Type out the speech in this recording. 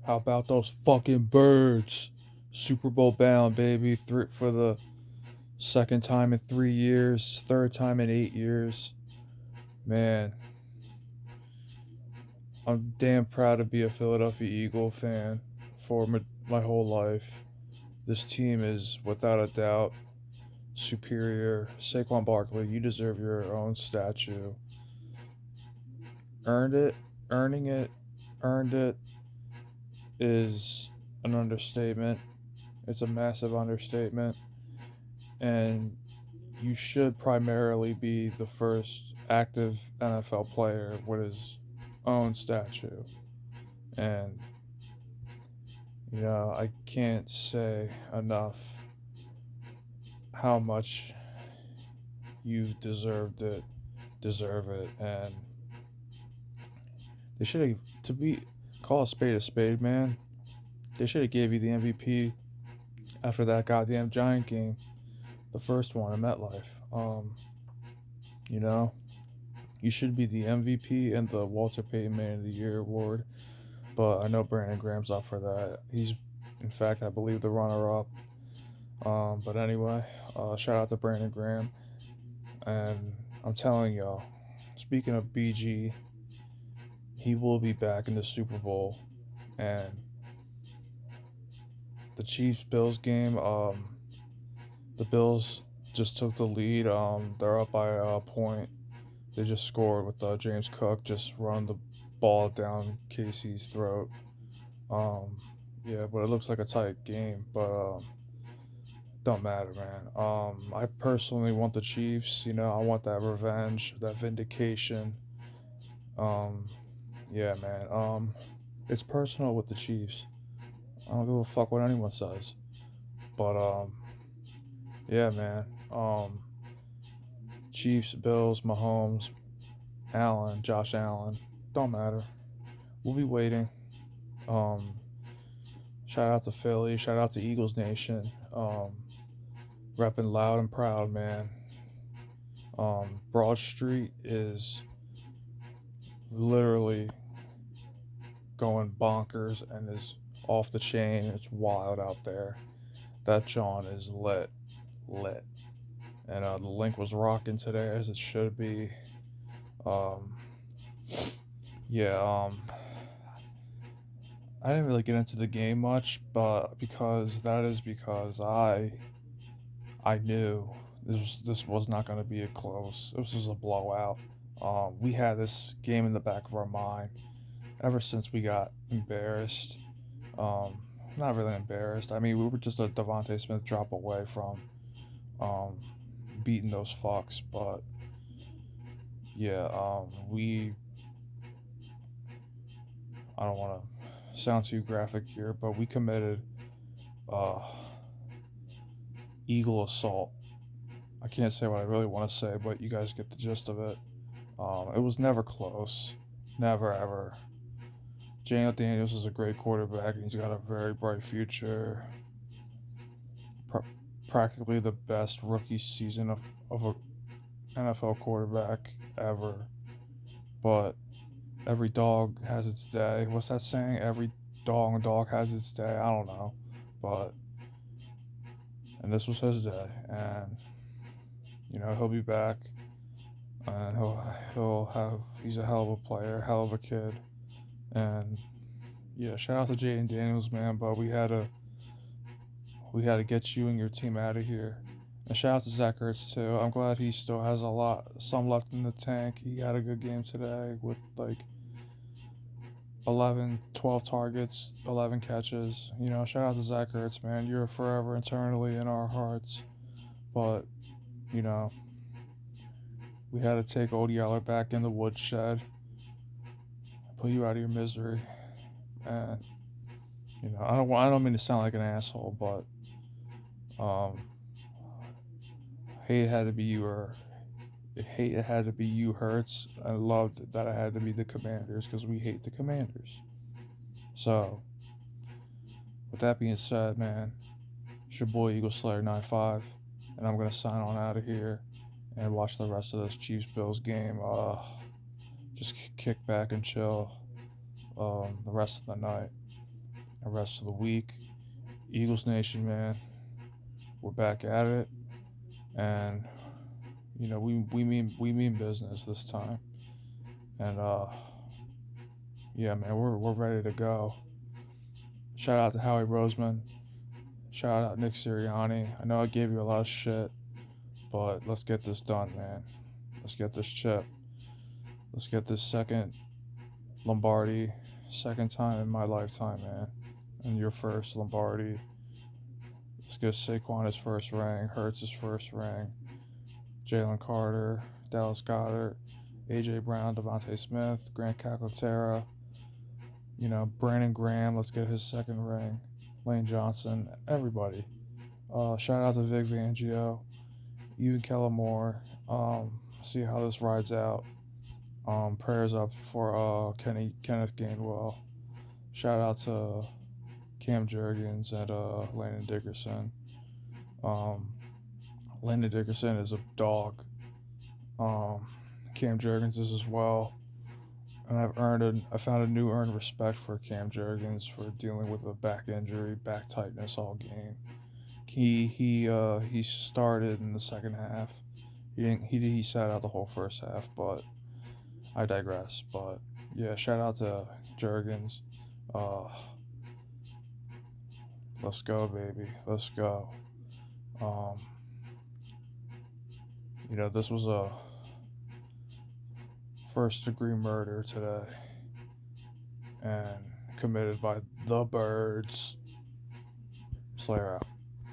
How about those fucking birds? Super Bowl bound, baby. For the second time in 3 years, third time in 8 years. Man, I'm damn proud to be a Philadelphia Eagle fan for my whole life. This team is, without a doubt, superior. Saquon Barkley, you deserve your own statue. Earned it, earning it, earned it is an understatement. It's a massive understatement. And you should primarily be the first active NFL player with his own statue. And, I can't say enough how much you've deserve it. And they should have, call a spade, man. They should have gave you the MVP after that goddamn Giant game, the first one in MetLife. You know, you should be the MVP and the Walter Payton Man of the Year award. But I know Brandon Graham's up for that. He's, in fact, I believe the runner-up. But anyway, shout out to Brandon Graham. And I'm telling y'all, speaking of BG, he will be back in the Super Bowl. And the Chiefs Bills game, the Bills just took the lead. They're up by a point. They just scored with James Cook just running the ball down Casey's throat. Yeah, but it looks like a tight game. But don't matter, man. I personally want the Chiefs. I want that revenge, that vindication. Um, yeah, man. It's personal with the Chiefs. I don't give a fuck what anyone says. But yeah, man. Chiefs, Bills, Mahomes, Allen, Josh Allen. Don't matter. We'll be waiting. Um, Shout out to Philly. Shout out to Eagles Nation. Repping loud and proud, man. Broad Street is literally going bonkers and is off the chain. It's wild out there. That John is lit. And the link was rocking today as it should be. Um, yeah, I didn't really get into the game much, but because I knew this was not going to be a close. This was a blowout. We had this game in the back of our mind ever since we got embarrassed. Um, Not really embarrassed. I mean, we were just a Devontae Smith drop away from um, beating those fucks. But yeah, we. I don't want to sound too graphic here, but we committed uh, eagle assault. I can't say what I really want to say, but you guys get the gist of it. It was never close, never ever. Daniel Daniels is a great quarterback, and he's got a very bright future. Pr- Practically the best rookie season of a NFL quarterback ever. But every dog has its day. What's that saying? Every dog has its day. I don't know, but and this was his day, and he'll be back, and he's a hell of a player, hell of a kid, and yeah, shout out to Jaden Daniels, man. But we had to get you and your team out of here. And shout out to Zach Ertz too. I'm glad he still has some left in the tank. He had a good game today with like 11, 12 targets, 11 catches. Shout out to Zach Ertz, man. You're forever eternally in our hearts. But, you know, we had to take Old Yeller back in the woodshed, put you out of your misery. And, I don't mean to sound like an asshole, but hate it had to be you or hate it had to be you hurts. I loved that I had to be the Commanders because we hate the Commanders. So, with that being said, man, it's your boy Eagle Slayer 95, and I'm gonna sign on out of here and watch the rest of this Chiefs Bills game. Just kick back and chill the rest of the night. the rest of the week. Eagles Nation, man, we're back at it, and we mean business this time, and yeah, man, we're ready to go. Shout out to Howie Roseman. Shout out Nick Sirianni. I know I gave you a lot of shit, but let's get this done, man. Let's get this chip. Let's get this second Lombardi, second time in my lifetime, man. And your first Lombardi. Let's get Saquon his first ring, Hurts his first ring, Jalen Carter, Dallas Goedert, AJ Brown, Devontae Smith, Grant Calcaterra, Brandon Graham, let's get his second ring, Lane Johnson, everybody. Shout out to Vic Fangio, even Kellen Moore. See how this rides out. Prayers up for Kenneth Gainwell. Shout out to Cam Jurgens and Landon Dickerson. Landon Dickerson is a dog. Cam Jurgens is as well. And I found a new earned respect for Cam Jurgens for dealing with a back injury, back tightness all game. He started in the second half. He sat out the whole first half, but I digress. But yeah, shout out to Jurgens. Let's go, baby. Let's go. This was a first-degree murder today, and committed by the Birds. Slayer out.